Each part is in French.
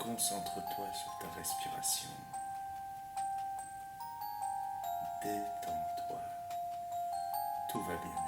Concentre-toi sur ta respiration. Détends-toi. Tout va bien aller.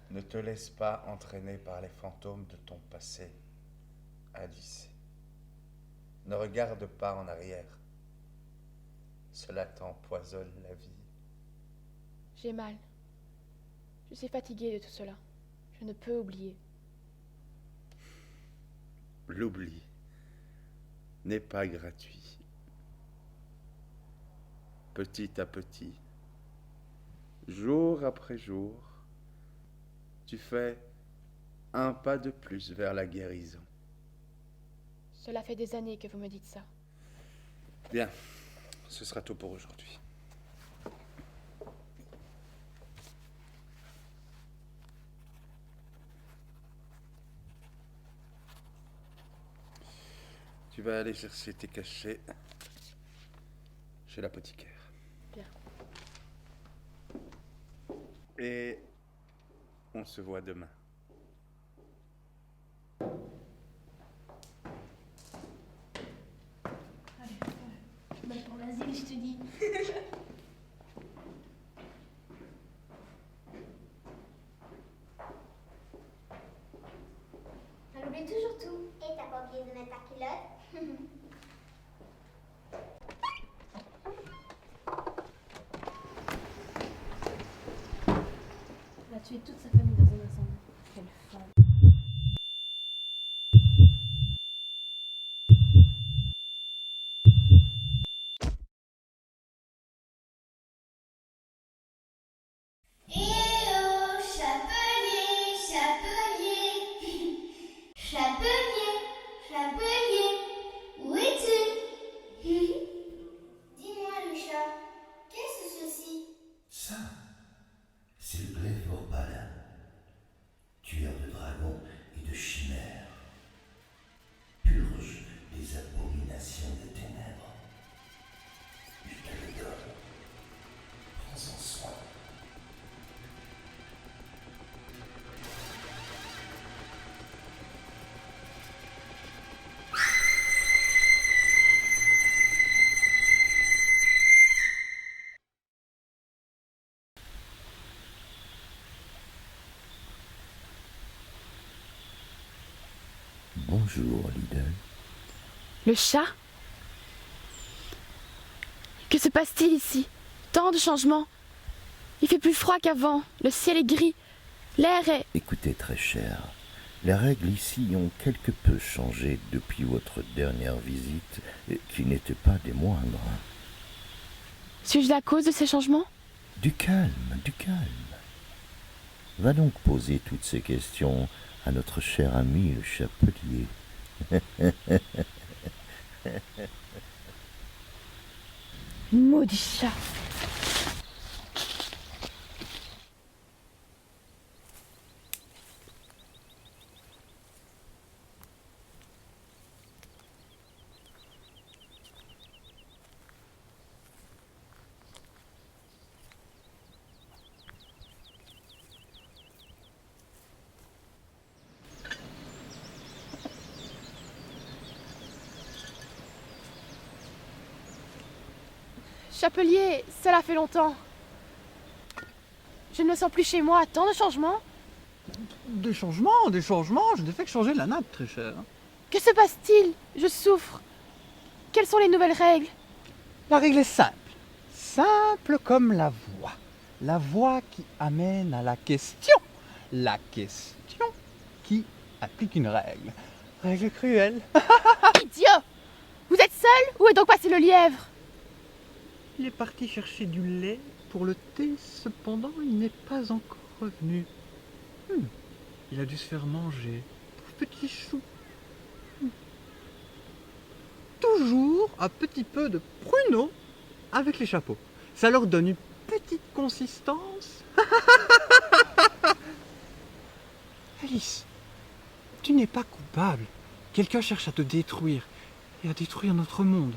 Ne te laisse pas entraîner par les fantômes de ton passé, Alice. Ne regarde pas en arrière. Cela t'empoisonne la vie. J'ai mal. Je suis fatiguée de tout cela. Je ne peux oublier. L'oubli n'est pas gratuit. Petit à petit, jour après jour, tu fais un pas de plus vers la guérison. Cela fait des années que vous me dites ça. Bien, ce sera tout pour aujourd'hui. Tu vas aller chercher tes cachets chez l'apothicaire. Bien. Et on se voit demain. Allez, je me mets pour l'asile, je te dis. Elle oublie toujours tout. Et t'as pas oublié de mettre ta culotte? Elle a tué toute sa famille dans un incendie. Quelle femme. Chapelier, chapelier, chapelier, chapelier, où es-tu? Dis-moi, le chat, qu'est-ce que ceci? Ça, c'est le glaive Orbalin, tueur de dragons et de chimères. Purge les abominations des ténèbres. Je te le donne. Prends-en soin. Bonjour, Lidl. Le chat? Que se passe-t-il ici? Tant de changements. Il fait plus froid qu'avant. Le ciel est gris. L'air est... Écoutez, très cher, les règles ici ont quelque peu changé depuis votre dernière visite, qui n'était pas des moindres. Suis-je la cause de ces changements? Du calme, du calme. Va donc poser toutes ces questions à notre cher ami le chapelier. Maudit chat. Chapelier, cela fait longtemps. Je ne me sens plus chez moi, tant de changements. Des changements, je n'ai fait que changer la nappe, très cher. Que se passe-t-il? Je souffre. Quelles sont les nouvelles règles? La règle est simple. Simple comme la voie. La voie qui amène à la question. La question qui applique une règle. Règle cruelle. Idiot! Vous êtes seul? Où est donc passé le lièvre? Il est parti chercher du lait pour le thé, cependant il n'est pas encore revenu. Il a dû se faire manger. Pauvre petit chou. Toujours un petit peu de pruneau avec les chapeaux. Ça leur donne une petite consistance. Alice, tu n'es pas coupable. Quelqu'un cherche à te détruire et à détruire notre monde.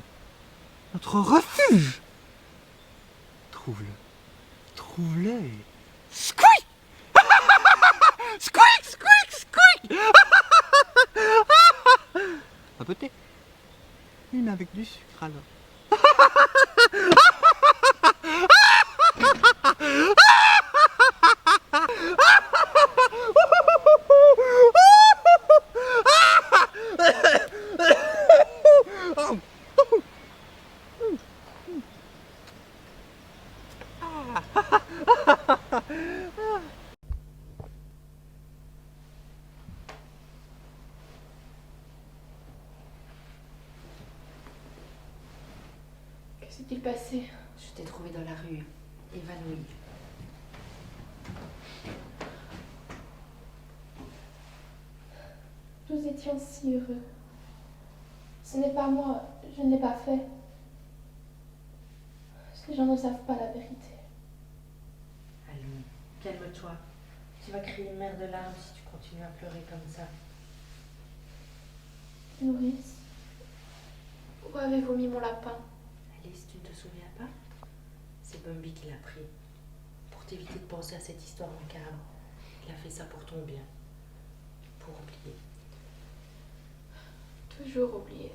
Notre refuge. Trouve-le. Trouve-le et... Squeak! Squeak, squeak, squeak! Un peu de thé. Une avec du sucre alors. Que s'est-il passé? Je t'ai trouvé dans la rue, évanouie. Nous étions si heureux. Ce n'est pas moi, je ne l'ai pas fait. Ces gens ne savent pas la vérité. Allons, calme-toi. Tu vas crier une mer de larmes si tu continues à pleurer comme ça. Nourrice, où avez-vous mis mon lapin? Alice, tu ne te souviens pas? C'est Bumby qui l'a pris. Pour t'éviter de penser à cette histoire macabre. Il a fait ça pour ton bien. Pour oublier. Toujours oublié.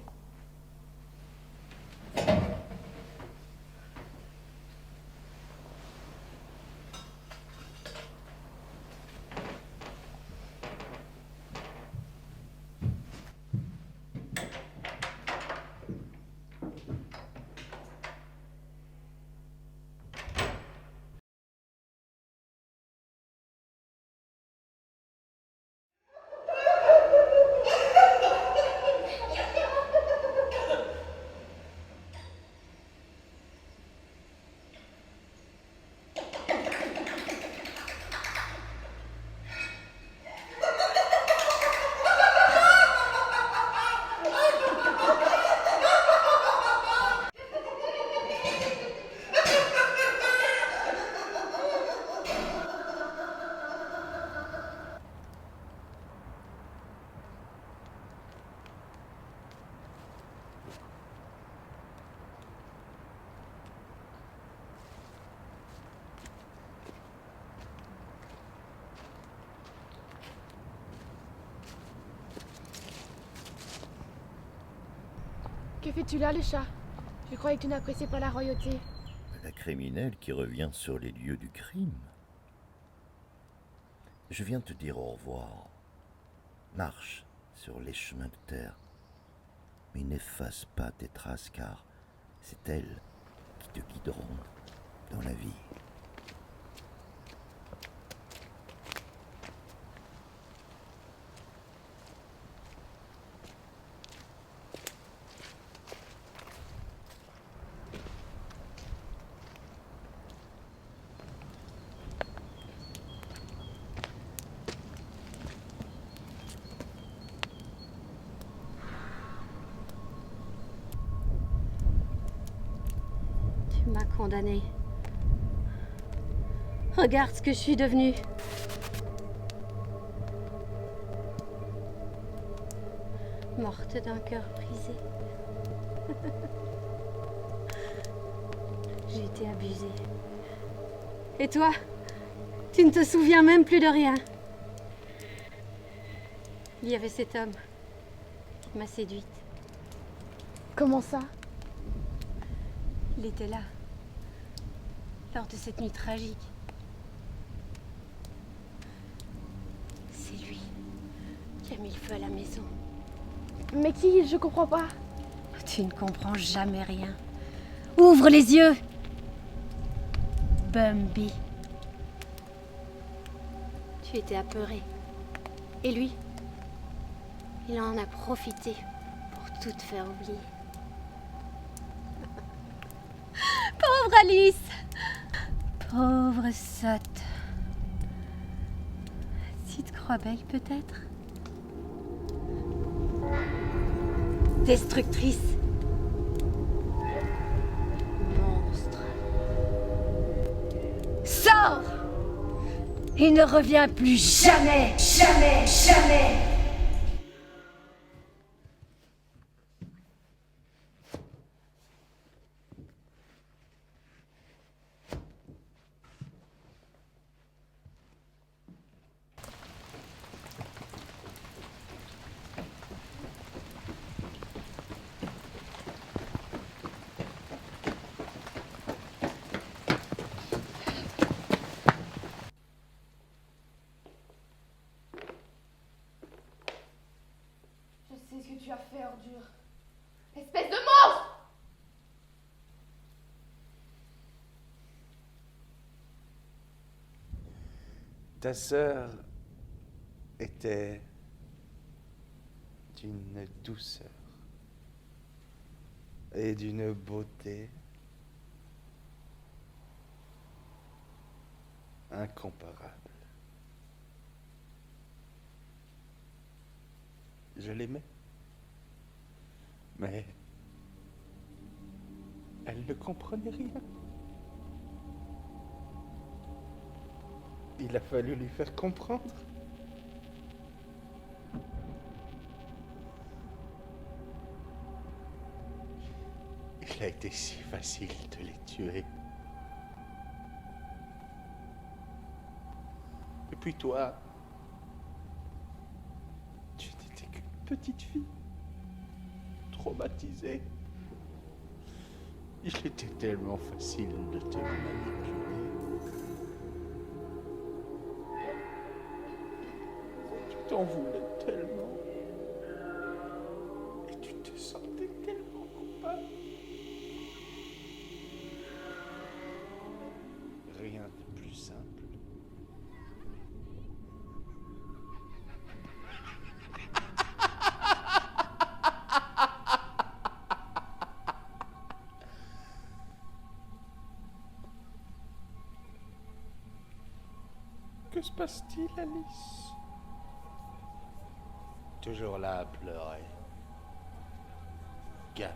Que fais-tu là, le chat? Je croyais que tu n'appréciais pas la royauté. La criminelle qui revient sur les lieux du crime. Je viens te dire au revoir. Marche sur les chemins de terre, mais n'efface pas tes traces car c'est elles qui te guideront dans la vie. Tu m'as condamnée. Regarde ce que je suis devenue. Morte d'un cœur brisé. J'ai été abusée. Et toi, tu ne te souviens même plus de rien. Il y avait cet homme qui m'a séduite. Comment ça? Il était là, lors de cette nuit tragique. C'est lui qui a mis le feu à la maison. Mais qui? Je comprends pas. Tu ne comprends jamais rien. Ouvre les yeux! Bumby. Tu étais apeuré. Et lui, il en a profité pour tout te faire oublier. Pauvre Alice! Pauvre sotte. Si te crois belle, peut-être? Destructrice. Monstre. Sors! Et ne reviens plus jamais, jamais, jamais! Je sais ce que tu as fait, ordure. Espèce de monstre! Ta sœur était d'une douceur et d'une beauté incomparable. Je l'aimais, mais elle ne comprenait rien. Il a fallu lui faire comprendre. Il a été si facile de les tuer. Et puis toi, tu n'étais qu'une petite fille, traumatisée. Il était tellement facile de te manipuler. Tu t'en voulais tellement. Et tu te sentais tellement coupable. Rien de plus simple. Que se passe-t-il, Alice? Toujours là à pleurer. Gamme.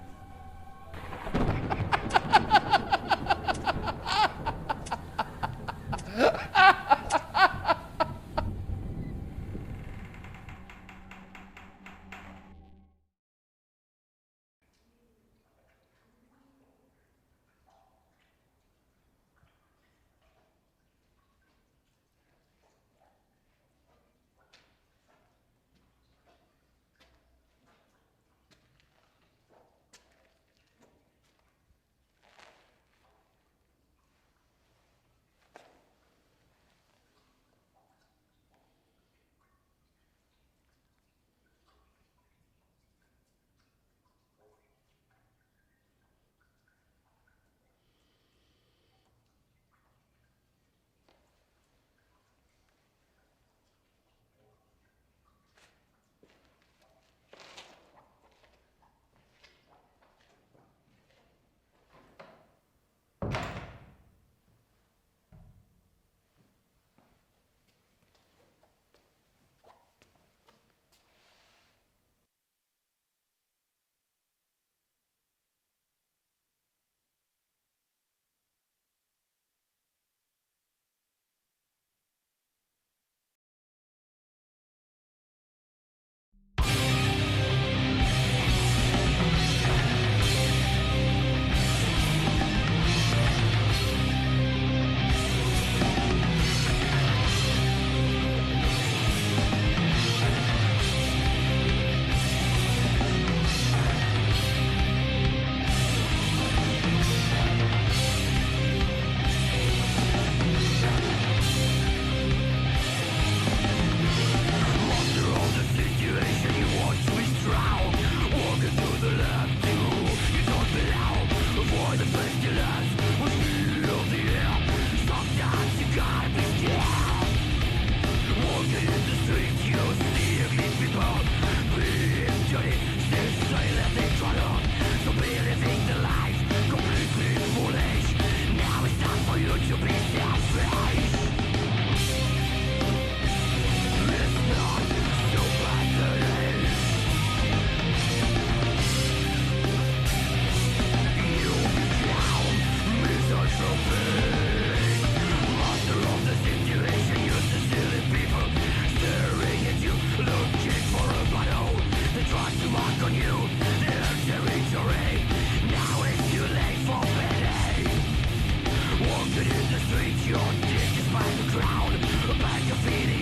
the streets, your dick despite the crowd. Back your feet